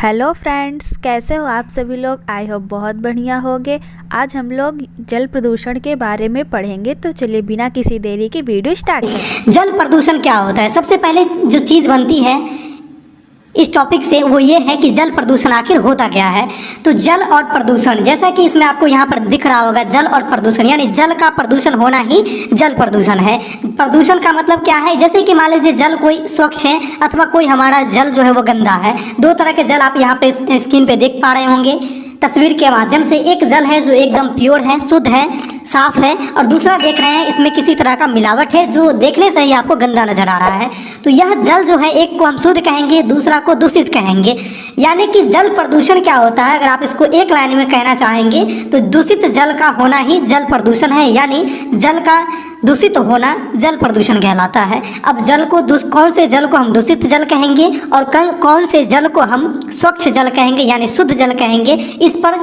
Hello friends, कैसे हो आप सभी लोग। आई होप बहुत बढ़िया होंगे। आज हम लोग जल प्रदूषण के बारे में पढ़ेंगे, तो चलिए बिना किसी देरी के वीडियो स्टार्ट करें। जल प्रदूषण क्या होता है। सबसे पहले जो चीज़ बनती है इस टॉपिक से वो ये है कि जल प्रदूषण आखिर होता क्या है। तो जल और प्रदूषण, जैसा कि इसमें आपको यहाँ पर दिख रहा होगा, जल और प्रदूषण यानी जल का प्रदूषण होना ही जल प्रदूषण है। प्रदूषण का मतलब क्या है, जैसे कि मान लीजिए जल कोई स्वच्छ है अथवा कोई हमारा जल जो है वो गंदा है। दो तरह के जल आप यहाँ पे स्क्रीन पे देख पा रहे होंगे तस्वीर के माध्यम से। एक जल है जो एकदम प्योर है, शुद्ध है, साफ है, और दूसरा देख रहे हैं इसमें किसी तरह का मिलावट है जो देखने से ही आपको गंदा नजर आ रहा है। तो यह जल जो है, एक को हम शुद्ध कहेंगे, दूसरा को दूषित कहेंगे। यानी कि जल प्रदूषण क्या होता है, अगर आप इसको एक लाइन में कहना चाहेंगे तो दूषित जल का होना ही जल प्रदूषण है, यानी जल का दूषित होना जल प्रदूषण कहलाता है। अब जल को कौन से जल को हम दूषित जल कहेंगे और कौन से जल को हम स्वच्छ जल कहेंगे यानी शुद्ध जल कहेंगे, इस पर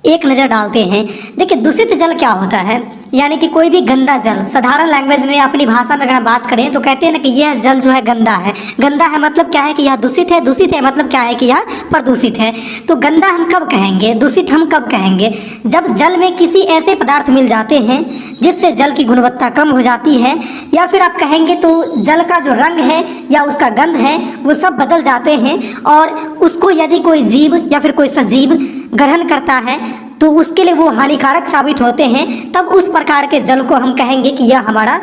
एक नज़र डालते हैं। देखिए, दूषित जल क्या होता है, यानी कि कोई भी गंदा जल, साधारण लैंग्वेज में अपनी भाषा में अगर हम बात करें तो कहते हैं ना कि यह जल जो है गंदा है। गंदा है मतलब क्या है कि यह दूषित है, दूषित है मतलब क्या है कि यह प्रदूषित है। तो गंदा हम कब कहेंगे, दूषित हम कब कहेंगे, जब जल में किसी ऐसे पदार्थ मिल जाते हैं जिससे जल की गुणवत्ता कम हो जाती है, या फिर आप कहेंगे तो जल का जो रंग है या उसका गंध है वो सब बदल जाते हैं, और उसको यदि कोई जीव या फिर कोई सजीव ग्रहण करता है तो उसके लिए वो हानिकारक साबित होते हैं। तब उस प्रकार के जल को हम कहेंगे कि यह हमारा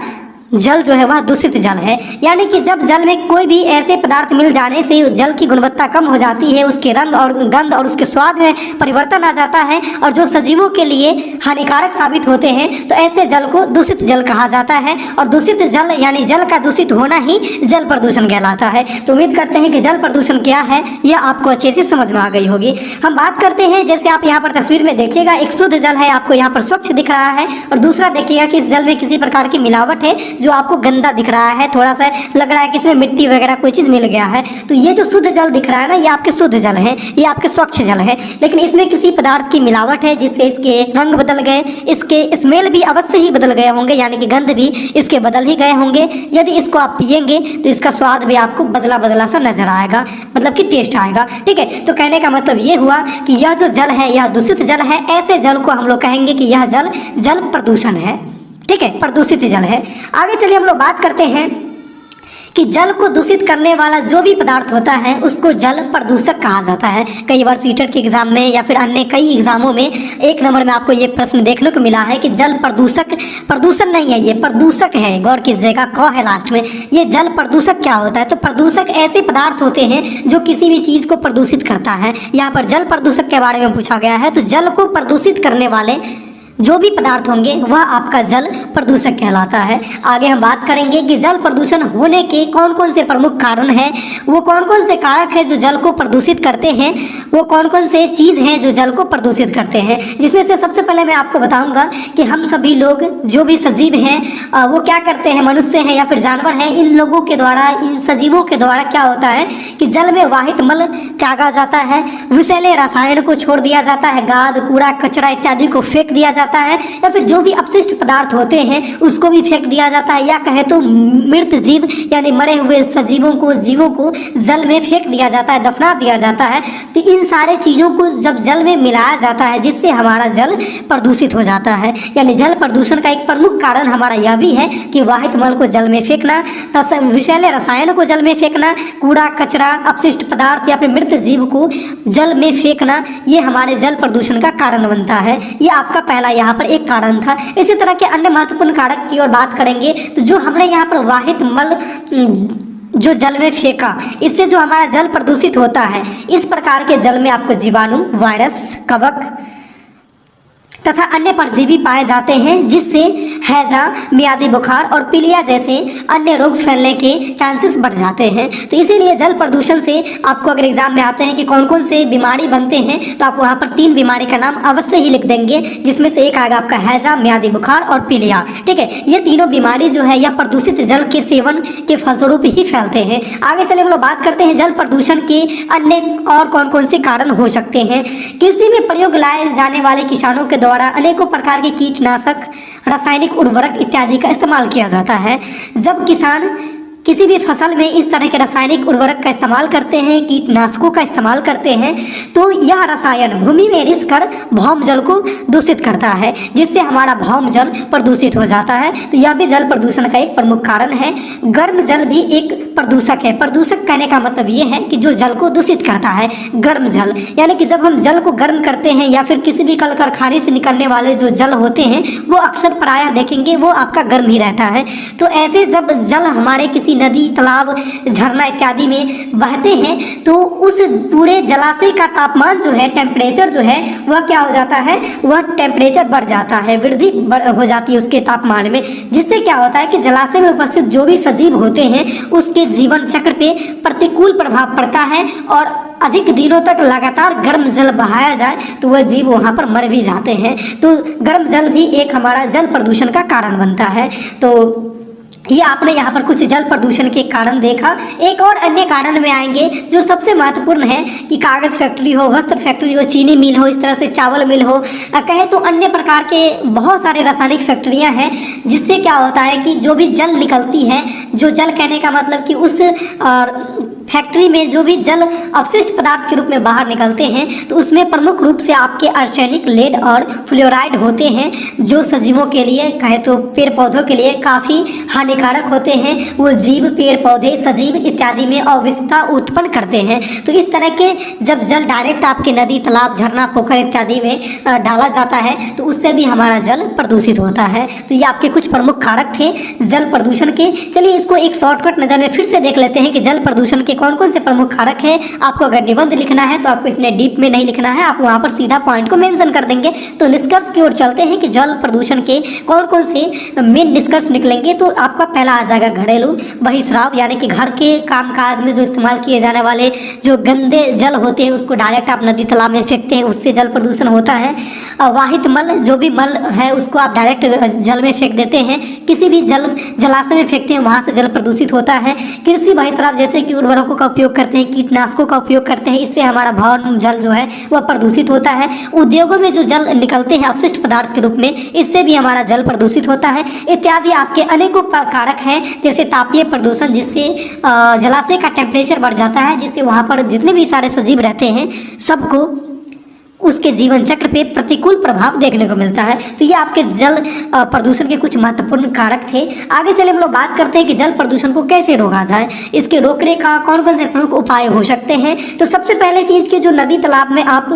जल जो है वह दूषित जल है। यानी कि जब जल में कोई भी ऐसे पदार्थ मिल जाने से जल की गुणवत्ता कम हो जाती है, उसके रंग और गंध और उसके स्वाद में परिवर्तन आ जाता है और जो सजीवों के लिए हानिकारक साबित होते हैं, तो ऐसे जल को दूषित जल कहा जाता है। और दूषित जल यानी जल का दूषित होना ही जल प्रदूषण कहलाता है। तो उम्मीद करते हैं कि जल प्रदूषण क्या है यह आपको अच्छे से समझ में आ गई होगी। हम बात करते हैं, जैसे आप यहाँ पर तस्वीर में देखिएगा, एक शुद्ध जल है आपको यहाँ पर स्वच्छ दिख रहा है, और दूसरा देखिएगा कि इस जल में किसी प्रकार की मिलावट है जो आपको गंदा दिख रहा है, थोड़ा सा लग रहा है कि इसमें मिट्टी वगैरह कोई चीज़ मिल गया है। तो ये जो शुद्ध जल दिख रहा है ना, ये आपके शुद्ध जल है, ये आपके स्वच्छ जल है। लेकिन इसमें किसी पदार्थ की मिलावट है जिससे इसके रंग बदल गए, इसके स्मेल भी अवश्य ही बदल गए होंगे, यानी कि गंध भी इसके बदल ही गए होंगे। यदि इसको आप पिएंगे तो इसका स्वाद भी आपको बदला बदला सा नजर आएगा, मतलब कि टेस्ट आएगा। ठीक है, तो कहने का मतलब ये हुआ कि यह जो जल है यह दूषित जल है। ऐसे जल को हम लोग कहेंगे कि यह जल जल प्रदूषण है। ठीक है, प्रदूषित जल है। आगे चलिए हम लोग बात करते हैं कि जल को दूषित करने वाला जो भी पदार्थ होता है उसको जल प्रदूषक कहा जाता है। कई बार सीटेट के एग्जाम में या फिर अन्य कई एग्जामों में एक नंबर में आपको ये प्रश्न देखने को मिला है कि जल प्रदूषक, प्रदूषण नहीं है ये प्रदूषक है, गौर कीजिएगा, क है लास्ट में। ये जल प्रदूषक क्या होता है, तो प्रदूषक ऐसे पदार्थ होते हैं जो किसी भी चीज़ को प्रदूषित करता है। यहाँ पर जल प्रदूषक के बारे में पूछा गया है, तो जल को प्रदूषित करने वाले जो भी पदार्थ होंगे वह आपका जल प्रदूषक कहलाता है। आगे हम बात करेंगे कि जल प्रदूषण होने के कौन कौन से प्रमुख कारण हैं, वो कौन कौन से कारक हैं जो जल को प्रदूषित करते हैं, वो कौन कौन से चीज़ हैं जो जल को प्रदूषित करते हैं। जिसमें से सबसे पहले मैं आपको बताऊंगा कि हम सभी लोग जो भी सजीव हैं वो क्या करते हैं, मनुष्य हैं या फिर जानवर हैं, इन लोगों के द्वारा, इन सजीवों के द्वारा क्या होता है कि जल में वाहित मल त्यागा जाता है, विषैले रसायन को छोड़ दिया जाता है, गाद कूड़ा कचरा इत्यादि को फेंक दिया जाता है, या फिर जो भी अपशिष्ट पदार्थ होते हैं उसको भी फेंक दिया जाता है, या कहे तो मृत जीव यानी मरे हुए सजीवों को, जीवों को जल में फेंक दिया जाता है, दफना दिया जाता है। तो इन सारे चीज़ों को जब जल में मिलाया जाता है जिससे हमारा जल प्रदूषित हो जाता है। यानी जल प्रदूषण का एक प्रमुख कारण हमारा यह भी है कि वाहित मल को जल में फेंकना, विषैले रसायन को जल में फेंकना, कूड़ा कचरा अपशिष्ट पदार्थ या फिर मृत जीव को जल में फेंकना, ये हमारे जल प्रदूषण का कारण बनता है। ये आपका पहला यहाँ पर एक कारण था। इसी तरह के अन्य महत्वपूर्ण कारक की ओर बात करेंगे तो जो हमने यहाँ पर वाहित मल जो जल में फेंका, इससे जो हमारा जल प्रदूषित होता है, इस प्रकार के जल में आपको जीवाणु, वायरस, कवक तथा अन्य परजीवी पाए जाते हैं, जिससे हैजा, मियादी बुखार और पीलिया जैसे अन्य रोग फैलने के चांसेस बढ़ जाते हैं। तो इसीलिए जल प्रदूषण से आपको अगर एग्जाम में आते हैं कि कौन कौन से बीमारी बनते हैं, तो आप वहाँ पर 3 बीमारी का नाम अवश्य ही लिख देंगे, जिसमें से एक आएगा आपका हैजा, मियादी बुखार और पीलिया। ठीक है, ये तीनों बीमारी जो है यह प्रदूषित जल के सेवन के फलस्वरूप ही फैलते हैं। आगे चले हम लोग बात करते हैं जल प्रदूषण के अन्य और कौन कौन से कारण हो सकते हैं। कृषि में प्रयोग लाए जाने वाले किसानों के द्वारा अनेकों प्रकार के कीटनाशक, रासायनिक उर्वरक इत्यादि का इस्तेमाल किया जाता है। जब किसान किसी भी फसल में इस तरह के रासायनिक उर्वरक का इस्तेमाल करते हैं, कीटनाशकों का इस्तेमाल करते हैं, तो यह रसायन भूमि में रिस कर भौम जल को दूषित करता है, जिससे हमारा भौम जल प्रदूषित हो जाता है। तो यह भी जल प्रदूषण का एक प्रमुख कारण है। गर्म जल भी एक प्रदूषक है। प्रदूषक कहने का मतलब ये है कि जो जल को दूषित करता है। गर्म जल यानी कि जब हम जल को गर्म करते हैं या फिर किसी भी कल कारखाने से निकलने वाले जो जल होते हैं वो अक्सर प्रायः देखेंगे वो आपका गर्म ही रहता है। तो ऐसे जब जल हमारे किसी नदी, तालाब, झरना इत्यादि में बहते हैं तो उस पूरे जलाशय का तापमान जो है, टेम्परेचर जो है वह क्या हो जाता है, वह टेम्परेचर बढ़ जाता है, वृद्धि हो जाती है उसके तापमान में, जिससे क्या होता है कि जलाशय में उपस्थित जो भी सजीव होते हैं उसके जीवन चक्र पे प्रतिकूल प्रभाव पड़ता है और अधिक दिनों तक लगातार गर्म जल बहाया जाए तो वह जीव वहाँ पर मर भी जाते हैं। तो गर्म जल भी एक हमारा जल प्रदूषण का कारण बनता है। तो ये आपने यहाँ पर कुछ जल प्रदूषण के कारण देखा। एक और अन्य कारण में आएंगे जो सबसे महत्वपूर्ण है कि कागज़ फैक्ट्री हो, वस्त्र फैक्ट्री हो, चीनी मिल हो, इस तरह से चावल मिल हो, कहे तो अन्य प्रकार के बहुत सारे रासायनिक फैक्ट्रियाँ हैं, जिससे क्या होता है कि जो भी जल निकलती है, जो जल कहने का मतलब कि उस फैक्ट्री में जो भी जल अवशिष्ट पदार्थ के रूप में बाहर निकलते हैं तो उसमें प्रमुख रूप से आपके आर्सेनिक, लेड और फ्लोराइड होते हैं, जो सजीवों के लिए कहे तो पेड़ पौधों के लिए काफ़ी हानिकारक होते हैं। वो जीव, पेड़ पौधे, सजीव इत्यादि में अविष्टता उत्पन्न करते हैं। तो इस तरह के जब जल डायरेक्ट आपके नदी, तालाब, झरना, पोखर इत्यादि में डाला जाता है तो उससे भी हमारा जल प्रदूषित होता है। तो ये आपके कुछ प्रमुख कारक थे जल प्रदूषण के। चलिए इसको एक शॉर्टकट नज़र में फिर से देख लेते हैं कि जल प्रदूषण के कौन कौन से प्रमुख कारक हैं। आपको अगर निबंध लिखना है तो आपको इतने डीप में नहीं लिखना है, आप वहाँ पर सीधा पॉइंट को मेंशन कर देंगे। तो निष्कर्ष की ओर चलते हैं कि जल प्रदूषण के कौन कौन से मेन निष्कर्ष निकलेंगे। तो आपका पहला आ जाएगा घरेलू बहिस्राव, यानी कि घर के कामकाज में जो इस्तेमाल किए जाने वाले जो गंदे जल होते हैं उसको डायरेक्ट आप नदी, तालाब में फेंकते हैं, उससे जल प्रदूषण होता है। वाहित मल, जो भी मल है उसको आप डायरेक्ट जल में फेंक देते हैं, किसी भी जलाशय में फेंकते हैं, वहाँ से जल प्रदूषित होता है। कृषि बहिस्राव जैसे कि उर्वरकों का उपयोग करते हैं, कीटनाशकों का उपयोग करते हैं, इससे हमारा भौम जल जो है वह प्रदूषित होता है। उद्योगों में जो जल निकलते हैं अवशिष्ट पदार्थ के रूप में, इससे भी हमारा जल प्रदूषित होता है। इत्यादि आपके अनेकों कारक हैं, जैसे तापीय प्रदूषण, जिससे जलाशय का टेम्परेचर बढ़ जाता है, जिससे वहाँ पर जितने भी सारे सजीव रहते हैं सबको उसके जीवन चक्र पे प्रतिकूल प्रभाव देखने को मिलता है। तो ये आपके जल प्रदूषण के कुछ महत्वपूर्ण कारक थे। आगे चले हम लोग बात करते हैं कि जल प्रदूषण को कैसे रोका जाए, इसके रोकने का कौन कौन से प्रमुख उपाय हो सकते हैं। तो सबसे पहले चीज़ कि जो नदी, तालाब में आप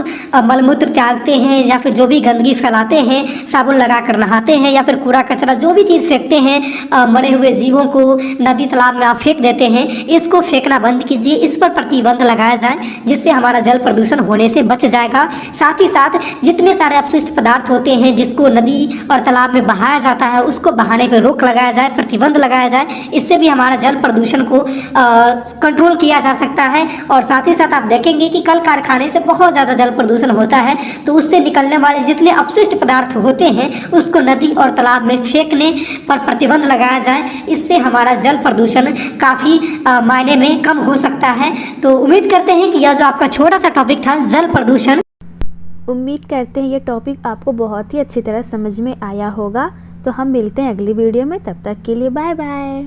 मलमूत्र त्यागते हैं या फिर जो भी गंदगी फैलाते हैं, साबुन लगा कर नहाते हैं या फिर कूड़ा कचरा जो भी चीज़ फेंकते हैं, मरे हुए जीवों को नदी, तालाब में आप फेंक देते हैं, इसको फेंकना बंद कीजिए, इस पर प्रतिबंध लगाया जाए, जिससे हमारा जल प्रदूषण होने से बच जाएगा। साथ ही साथ जितने सारे अपशिष्ट पदार्थ होते हैं जिसको नदी और तालाब में बहाया जाता है उसको बहाने पर रोक लगाया जाए, प्रतिबंध लगाया जाए, इससे भी हमारा जल प्रदूषण को कंट्रोल किया जा सकता है। और साथ ही साथ आप देखेंगे कि कल कारखाने से बहुत ज़्यादा जल प्रदूषण होता है, तो उससे निकलने वाले जितने अपशिष्ट पदार्थ होते हैं उसको नदी और तालाब में फेंकने पर प्रतिबंध लगाया जाए, इससे हमारा जल प्रदूषण काफ़ी मायने में कम हो सकता है। तो उम्मीद करते हैं कि यह जो आपका छोटा सा टॉपिक था जल प्रदूषण, उम्मीद करते हैं ये टॉपिक आपको बहुत ही अच्छी तरह समझ में आया होगा। तो हम मिलते हैं अगली वीडियो में, तब तक के लिए बाय बाय।